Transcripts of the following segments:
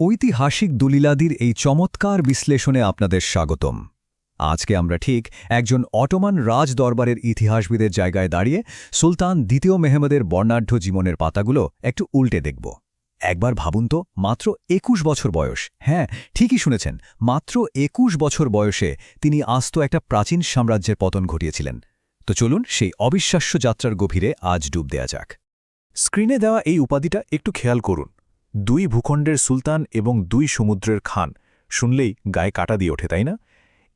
ঐতিহাসিক দলিলাদির এই চমৎকার বিশ্লেষণে আপনাদের স্বাগতম। আজকে আমরা ঠিক একজন অটোমান রাজ দরবারের ইতিহাসবিদের জায়গায় দাঁড়িয়ে সুলতান দ্বিতীয় মেহমেদের বর্ণাঢ্য জীবনের পাতাগুলো একটু উল্টে দেখব। একবার ভাবুন তো, মাত্র ২১ বছর বয়স, হ্যাঁ ঠিকই শুনেছেন, মাত্র ২১ বছর বয়সে তিনি আস্ত একটা প্রাচীন সাম্রাজ্যের পতন ঘটিয়েছিলেন। তো চলুন সেই অবিশ্বাস্য যাত্রার গভীরে আজ ডুব দেয়া যাক। স্ক্রিনে দেওয়া এই উপাধিটা একটু খেয়াল করুন। ২ ভূখণ্ডের সুলতান এবং ২ সমুদ্রের খান, শুনলেই গায়ে কাটা দিয়ে ওঠে, তাই না?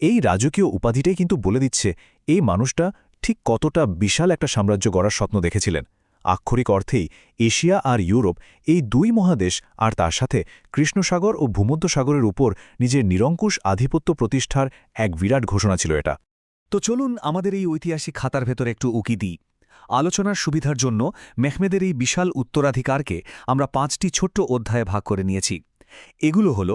এই রাজকীয় উপাধিটাই কিন্তু বলে দিচ্ছে এই মানুষটা ঠিক কতটা বিশাল একটা সাম্রাজ্য গড়ার স্বপ্ন দেখেছিলেন। আক্ষরিক অর্থেই এশিয়া আর ইউরোপ, এই ২ মহাদেশ আর তার সাথে কৃষ্ণসাগর ও ভূমধ্যসাগরের উপর নিজের নিরঙ্কুশ আধিপত্য প্রতিষ্ঠার এক বিরাট ঘোষণা ছিল এটা। তো চলুন আমাদের এই ঐতিহাসিক খাতার ভেতরে একটু উকি দিই। আলোচনার সুবিধার জন্য মেহমেদের এই বিশাল উত্তরাধিকারকে আমরা ৫টি ছোট্ট অধ্যায়ে ভাগ করে নিয়েছি। এগুলো হল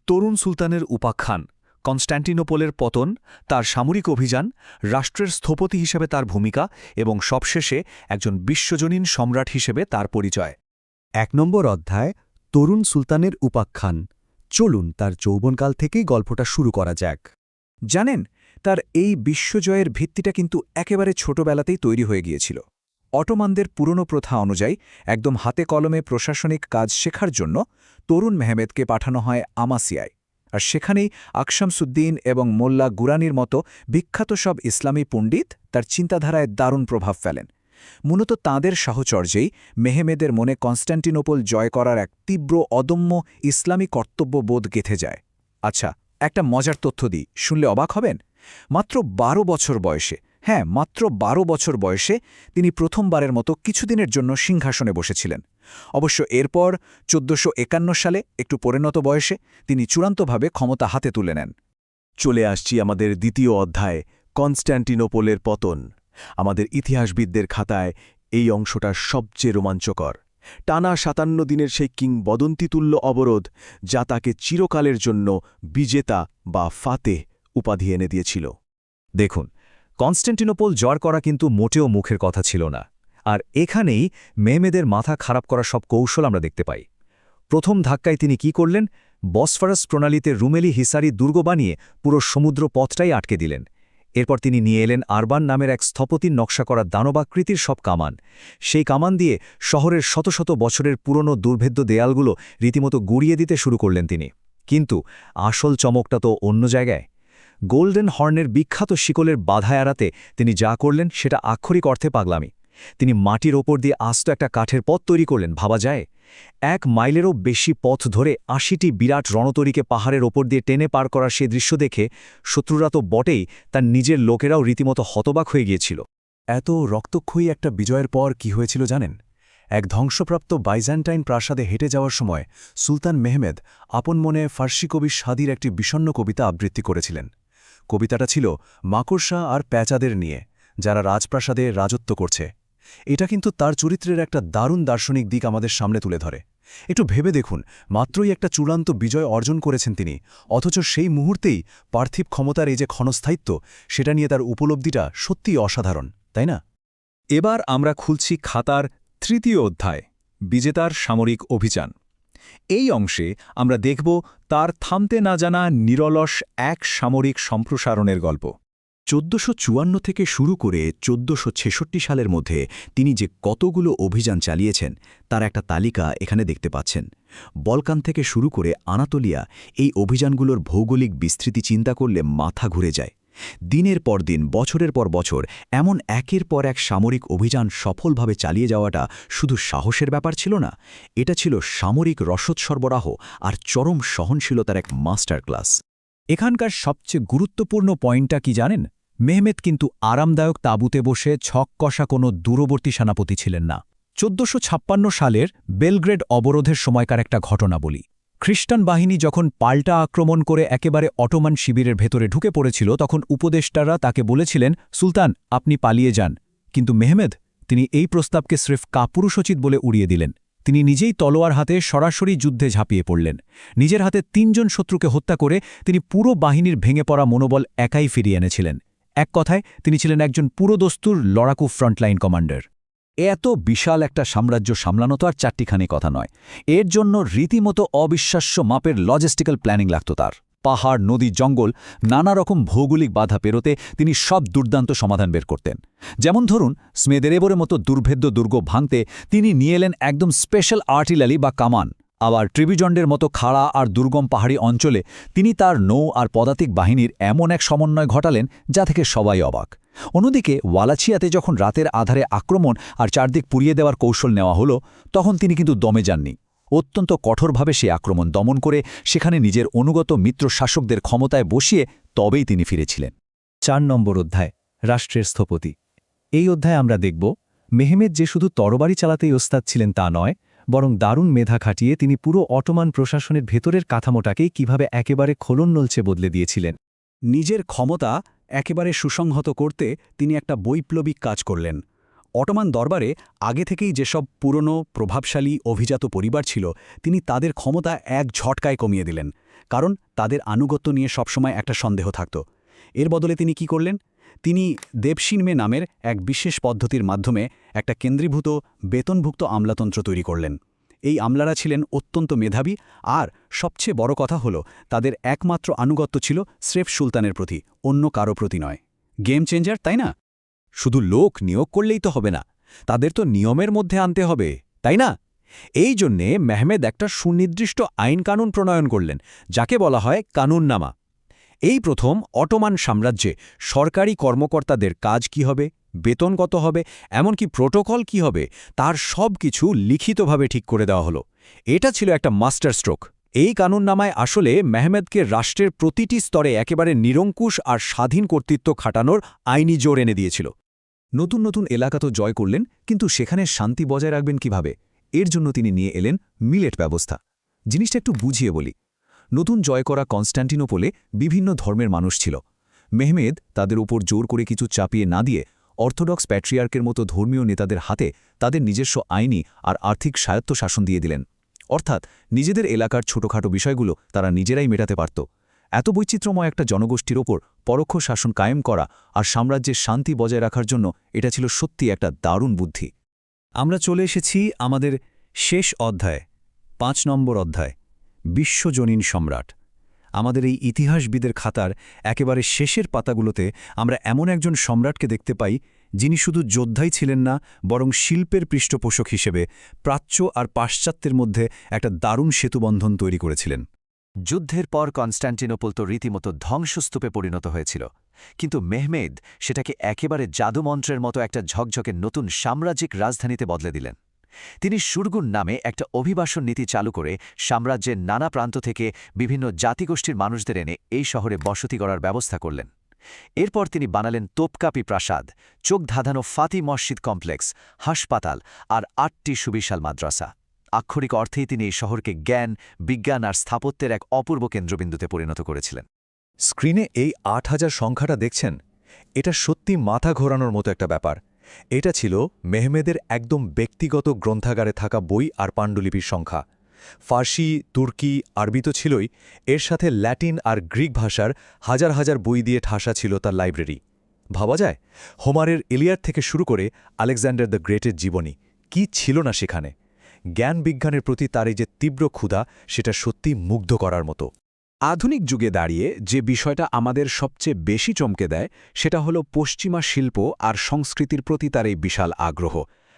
তরুণ সুলতানের উপাখ্যান, কনস্ট্যান্টিনোপলের পতন, তার সামরিক অভিযান, রাষ্ট্রের স্থপতি হিসেবে তার ভূমিকা এবং সবশেষে একজন বিশ্বজনীন সম্রাট হিসেবে তার পরিচয়। ১ নম্বর অধ্যায়, তরুণ সুলতানের উপাখ্যান। চলুন তার যৌবনকাল থেকেই গল্পটা শুরু করা যাক। জানেন, তার এই বিশ্বজয়ের ভিত্তিটা কিন্তু একেবারে ছোটবেলাতেই তৈরি হয়ে গিয়েছিল। অটোমানদের পুরনো প্রথা অনুযায়ী একদম হাতে কলমে প্রশাসনিক কাজ শেখার জন্য তরুণ মেহমেদকে পাঠানো হয় আমাসিয়ায়, আর সেখানেই আকশামসুদ্দিন এবং মোল্লা গুরানির মতো বিখ্যাত সব ইসলামী পণ্ডিত তার চিন্তাধারায় দারুণ প্রভাব ফেলেন। মূলত তাঁদের সাহচর্যেই মেহমেদের মনে কনস্ট্যান্টিনোপল জয় করার এক তীব্র অদম্য ইসলামী কর্তব্যবোধ গেঁথে যায়। আচ্ছা, একটা মজার তথ্য দিই, শুনলে অবাক হবেন। মাত্র ১২ বছর বয়সে, হ্যাঁ মাত্র ১২ বছর বয়সে তিনি প্রথমবারের মতো কিছুদিনের জন্য সিংহাসনে বসেছিলেন। অবশ্য এরপর ১৪৫১ সালে একটু পরিণত বয়সে তিনি চূড়ান্তভাবে ক্ষমতা হাতে তুলে নেন। চলে আসছি আমাদের দ্বিতীয় অধ্যায়, কনস্ট্যান্টিনোপলের পতন। আমাদের ইতিহাসবিদদের খাতায় এই অংশটা সবচেয়ে রোমাঞ্চকর। টানা ৫৭ দিনের সেই কিংবদন্তিতুল্য অবরোধ, যা তাকে চিরকালের জন্য বিজেতা বা ফাতেহ উপাধি এনে দিয়েছিল। দেখুন, কনস্ট্যান্টিনোপল জয় করা কিন্তু মোটেও মুখের কথা ছিল না। আর এখানেই মেহমেদের মাথা খারাপ করা সব কৌশল আমরা দেখতে পাই। প্রথম ধাক্কায় তিনি কি করলেন? বসফরাস প্রণালীতে রুমেলি হিসারি দুর্গ বানিয়ে পুরো সমুদ্র পথটাই আটকে দিলেন। এরপর তিনি নিয়ে এলেন আরবান নামের এক স্থপতির নকশা করা দানবাকৃতির সব কামান। সেই কামান দিয়ে শহরের শত শত বছরের পুরনো দুর্ভেদ্য দেয়ালগুলো রীতিমতো গুড়িয়ে দিতে শুরু করলেন তিনি। কিন্তু আসল চমকটা তো অন্য জায়গায়। গোল্ডেন হর্নের বিখ্যাত শিকলের বাধা এড়াতে তিনি যা করলেন সেটা আক্ষরিক অর্থে পাগলামি। তিনি মাটির ওপর দিয়ে আস্ত একটা কাঠের পথ তৈরি করলেন, ভাবা যায়? ১ মাইলেরও বেশি পথ ধরে ৮০টি বিরাট রণতরীকে পাহাড়ের ওপর দিয়ে টেনে পার করার সে দৃশ্য দেখে শত্রুরা তো বটেই, তার নিজের লোকেরাও রীতিমতো হতবাক হয়ে গিয়েছিল। এত রক্তক্ষয়ী একটা বিজয়ের পর কি হয়েছিল জানেন? এক ধ্বংসপ্রাপ্ত বাইজেন্টাইন প্রাসাদে হেঁটে যাওয়ার সময় সুলতান মেহমেদ আপন মনে ফার্সি কবি সাদির একটি বিষণ্ণ কবিতা আবৃত্তি করেছিলেন। কবিতাটা ছিল মাকড়সা আর প্যাঁচাদের নিয়ে, যারা রাজপ্রাসাদে রাজত্ব করছে। এটা কিন্তু তার চরিত্রের একটা দারুণ দার্শনিক দিক আমাদের সামনে তুলে ধরে। একটু ভেবে দেখুন, মাত্রই একটা চূড়ান্ত বিজয় অর্জন করেছেন তিনি, অথচ সেই মুহূর্তেই পার্থিব ক্ষমতার এই যে ক্ষণস্থায়িত্ব, সেটা নিয়ে তার উপলব্ধিটা সত্যিই অসাধারণ, তাই না? এবার আমরা খুলছি খাতার ৩য় অধ্যায়, বিজেতার সামরিক অভিযান। এই অংশে আমরা দেখব তার থামতে না জানা নিরলস এক সামরিক সম্প্রসারণের গল্প। ১৪৫৪ থেকে শুরু করে ১৪৬৬ সালের মধ্যে তিনি যে কতগুলো অভিযান চালিয়েছেন তার একটা তালিকা এখানে দেখতে পাচ্ছেন। বলকান থেকে শুরু করে আনাতোলিয়া, এই অভিযানগুলোর ভৌগোলিক বিস্তৃতি চিন্তা করলে মাথা ঘুরে যায়। দিনের পর দিন, বছরের পর বছর এমন একের পর এক সামরিক অভিযান সফলভাবে চালিয়ে যাওয়াটা শুধু সাহসের ব্যাপার ছিল না, এটা ছিল সামরিক রসদ সরবরাহ আর চরম সহনশীলতার এক মাস্টার ক্লাস। এখানকার সবচেয়ে গুরুত্বপূর্ণ পয়েন্টটা কি জানেন? মেহমেদ কিন্তু আরামদায়ক তাঁবুতে বসে ছক কষা কোনো দূরবর্তী সেনাপতি ছিলেন না। ১৪৫৬ সালের বেলগ্রেড অবরোধের সময়কার একটা ঘটনা বলি। খ্রিস্টান বাহিনী যখন পাল্টা আক্রমণ করে একেবারে অটোমান শিবিরের ভেতরে ঢুকে পড়েছিল, তখন উপদেষ্টারা তাকে বলেছিলেন, সুলতান আপনি পালিয়ে যান। কিন্তু মেহমেদ, তিনি এই প্রস্তাবকে স্রেফ কাপুরুষোচিত বলে উড়িয়ে দিলেন। তিনি নিজেই তলোয়ার হাতে সরাসরি যুদ্ধে ঝাঁপিয়ে পড়লেন। নিজের হাতে ৩ জন শত্রুকে হত্যা করে তিনি পুরো বাহিনীর ভেঙে পড়া মনোবল একাই ফিরিয়ে এনেছিলেন। এক কথায় তিনি ছিলেন একজন পুরোদস্তুর লড়াকু ফ্রন্টলাইন কমান্ডার। এত বিশাল একটা সাম্রাজ্য সামলানো তো আর চারটিখানি কথা নয়, এর জন্য রীতিমতো অবিশ্বাস্য মাপের লজিস্টিক্যাল প্ল্যানিং লাগত তার। পাহাড়, নদী, জঙ্গল, নানা রকম ভৌগোলিক বাধা পেরোতে তিনি সব দুর্দান্ত সমাধান বের করতেন। যেমন ধরুন, স্মেদেরেবরের মতো দুর্ভেদ্য দুর্গ ভাঙতে তিনি নিয়ে এলেন একদম স্পেশাল আর্টিলারি বা কামান। আবার ট্রিবিজন্ডের মতো খাড়া আর দুর্গম পাহাড়ি অঞ্চলে তিনি তার নৌ আর পদাতিক বাহিনীর এমন এক সমন্বয় ঘটালেন যা থেকে সবাই অবাক। অন্যদিকে ওয়ালাচিয়াতে যখন রাতের আধারে আক্রমণ আর চারদিক পুড়িয়ে দেওয়ার কৌশল নেওয়া হলো, তখন তিনি কিন্তু দমে যাননি। অত্যন্ত কঠোরভাবে সে আক্রমণ দমন করে সেখানে নিজের অনুগত মিত্র শাসকদের ক্ষমতায় বসিয়ে তবেই তিনি ফিরেছিলেন। 4 নম্বর অধ্যায়, রাষ্ট্রের স্থপতি। এই অধ্যায়ে আমরা দেখব মেহমেদ যে শুধু তরবারি চালাতেই ওস্তাদ ছিলেন তা নয়, বরং দারুণ মেধা খাটিয়ে তিনি পুরো অটোমান প্রশাসনের ভেতরের কাঠামোটাকেই কিভাবে একেবারে খোলনলচে বদলে দিয়েছিলেন। নিজের ক্ষমতা একেবারে সুসংহত করতে তিনি একটা বৈপ্লবিক কাজ করলেন। অটোমান দরবারে আগে থেকেই যেসব পুরনো প্রভাবশালী অভিজাত পরিবার ছিল, তিনি তাদের ক্ষমতা এক ঝটকায় কমিয়ে দিলেন, কারণ তাদের আনুগত্য নিয়ে সবসময় একটা সন্দেহ থাকত। এর বদলে তিনি কি করলেন? তিনি দেবশিনমে নামের এক বিশেষ পদ্ধতির মাধ্যমে একটা কেন্দ্রীভূত বেতনভুক্ত আমলাতন্ত্র তৈরি করলেন। এই আমলারা ছিলেন অত্যন্ত মেধাবী, আর সবচেয়ে বড় কথা হলো তাদের একমাত্র আনুগত্য ছিল স্রেফ সুলতানের প্রতি, অন্য কারো প্রতি নয়। গেম চেঞ্জার, তাই না? শুধু লোক নিয়োগ করলেই তো হবে না, তাদের তো নিয়মের মধ্যে আনতে হবে, তাই না? এই জন্যে মেহমেদ একটা সুনির্দিষ্ট আইনকানুন প্রণয়ন করলেন, যাকে বলা হয় কানুননামা। এই প্রথম অটোমান সাম্রাজ্যে সরকারি কর্মকর্তাদের কাজ কি হবে, বেতন কত হবে, এমনকি প্রোটোকল কি হবে, তার সব কিছু লিখিতভাবে ঠিক করে দেওয়া হলো। এটা ছিল একটা মাস্টার স্ট্রোক। এই কানুননামায় আসলে মেহমেদকে রাষ্ট্রের প্রতিটি স্তরে একেবারে নিরঙ্কুশ আর স্বাধীন কর্তৃত্ব খাটানোর আইনি জোর এনে দিয়েছিল। নতুন নতুন এলাকা তো জয় করলেন, কিন্তু সেখানে শান্তি বজায় রাখবেন কিভাবে? এর জন্য তিনি নিয়ে এলেন মিলেট ব্যবস্থা। জিনিসটা একটু বুঝিয়ে বলি। নতুন জয় করা কনস্ট্যান্টিনোপলে বিভিন্ন ধর্মের মানুষ ছিল। মেহমেদ তাদের উপর জোর করে কিছু চাপিয়ে না দিয়ে অর্থোডক্স প্যাট্রিয়ার্কের মতো ধর্মীয় নেতাদের হাতে তাদের নিজস্ব আইনি আর আর্থিক স্বায়ত্তশাসন দিয়ে দিলেন। অর্থাৎ নিজেদের এলাকার ছোটখাটো বিষয়গুলো তারা নিজেরাই মেটাতে পারত। এত বৈচিত্র্যময় একটা জনগোষ্ঠীর ওপর পরোক্ষ শাসন কায়েম করা আর সাম্রাজ্যের শান্তি বজায় রাখার জন্য এটা ছিল সত্যি একটা দারুণ বুদ্ধি। আমরা চলে এসেছি আমাদের শেষ অধ্যায়, 5 নম্বর অধ্যায়, বিশ্বজনীন সম্রাট। আমাদের এই ইতিহাসবিদের খাতার একেবারে শেষের পাতাগুলোতে আমরা এমন একজন সম্রাটকে দেখতে পাই, যিনি শুধু যোদ্ধাই ছিলেন না, বরং শিল্পের পৃষ্ঠপোষক হিসেবে প্রাচ্য আর পাশ্চাত্যের মধ্যে একটা দারুণ সেতুবন্ধন তৈরি করেছিলেন। যুদ্ধের পর কনস্ট্যান্টিনোপল তো রীতিমতো ধ্বংসস্তূপে পরিণত হয়েছিল, কিন্তু মেহমেদ সেটাকে একেবারে জাদুমন্ত্রের মতো একটা ঝকঝকে নতুন সাম্রাজ্যিক রাজধানীতে বদলে দিলেন। তিনি সুরগুন নামে একটা অভিবাসন নীতি চালু করে সাম্রাজ্যের নানা প্রান্ত থেকে বিভিন্ন জাতিগোষ্ঠীর মানুষদের এনে এই শহরে বসতি করার ব্যবস্থা করলেন। এরপর তিনি বানালেন তোপকাপি প্রাসাদ, চোখ ধাঁধানো ফাতি মসজিদ কমপ্লেক্স, হাসপাতাল আর 8টি সুবিশাল মাদ্রাসা। আক্ষরিক অর্থেই তিনি এই শহরকে জ্ঞান, বিজ্ঞান আর স্থাপত্যের এক অপূর্ব কেন্দ্রবিন্দুতে পরিণত করেছিলেন। স্ক্রিনে এই 8000 সংখ্যাটা দেখছেন, এটা সত্যি মাথা ঘোরানোর মতো একটা ব্যাপার। এটা ছিল মেহমেদের একদম ব্যক্তিগত গ্রন্থাগারে থাকা বই আর পাণ্ডুলিপির সংখ্যা। ফার্সি, তুর্কি, আরবি তো ছিলই, এর সাথে ল্যাটিন আর গ্রিক ভাষার হাজার হাজার বই দিয়ে ঠাসা ছিল তার লাইব্রেরি। ভাবা যায়, হোমারের ইলিয়াড থেকে শুরু করে আলেকজান্ডার দ্য গ্রেটের জীবনী কি ছিল না সেখানে। জ্ঞান বিজ্ঞানের প্রতি তার এই যে তীব্র ক্ষুধা, সেটা সত্যি মুগ্ধ করার মতো। আধুনিক যুগে দাঁড়িয়ে যে বিষয়টা আমাদের সবচেয়ে বেশি চমকে দেয়, সেটা হলো পশ্চিমা শিল্প আর সংস্কৃতির প্রতি তার এই বিশাল আগ্রহ।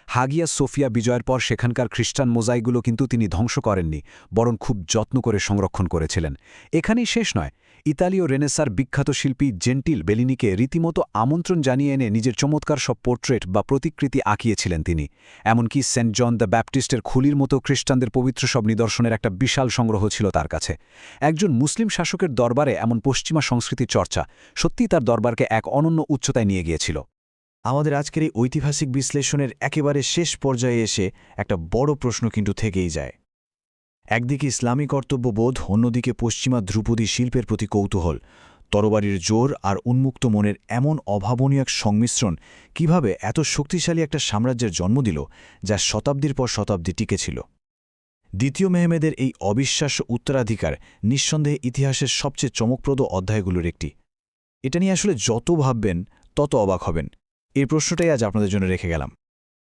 হাগিয়া সোফিয়া বিজয়ের পর সেখানকার খ্রিস্টান মোজাইকগুলো কিন্তু তিনি ধ্বংস করেননি, বরং খুব যত্ন করে সংরক্ষণ করেছিলেন। এখানেই শেষ নয়, ইতালীয় রেনেসার বিখ্যাত শিল্পী জেন্টিল বেলিনিকে রীতিমতো আমন্ত্রণ জানিয়ে এনে নিজের চমৎকার সব পোর্ট্রেট বা প্রতিকৃতি আঁকিয়েছিলেন তিনি। এমনকি সেন্ট জন দ্য ব্যাপটিস্টের খুলির মতো খ্রিস্টানদের পবিত্র সব নিদর্শনের একটা বিশাল সংগ্রহ ছিল তার কাছে। একজন মুসলিম শাসকের দরবারে এমন পশ্চিমা সংস্কৃতির চর্চা সত্যিই তার দরবারকে এক অনন্য উচ্চতায় নিয়ে গিয়েছিল। আমাদের আজকের এই ঐতিহাসিক বিশ্লেষণের একেবারে শেষ পর্যায়ে এসে একটা বড় প্রশ্ন কিন্তু থেকেই যায়। একদিকে ইসলামী কর্তব্যবোধ, অন্যদিকে পশ্চিমা ধ্রুপদী শিল্পের প্রতি কৌতূহল, তরবারির জোর আর উন্মুক্ত মনের এমন অভাবনীয় এক সংমিশ্রণ কিভাবে এত শক্তিশালী একটা সাম্রাজ্যের জন্ম দিল, যা শতাব্দীর পর শতাব্দী টিকেছিল। দ্বিতীয় মেহমেদের এই অবিশ্বাস্য উত্তরাধিকার নিঃসন্দেহে ইতিহাসের সবচেয়ে চমকপ্রদ অধ্যায়গুলোর একটি। এটা নিয়ে আসলে যত ভাববেন তত অবাক হবেন। এই প্রশ্নটাই আজ আপনাদের জন্য রেখে গেলাম।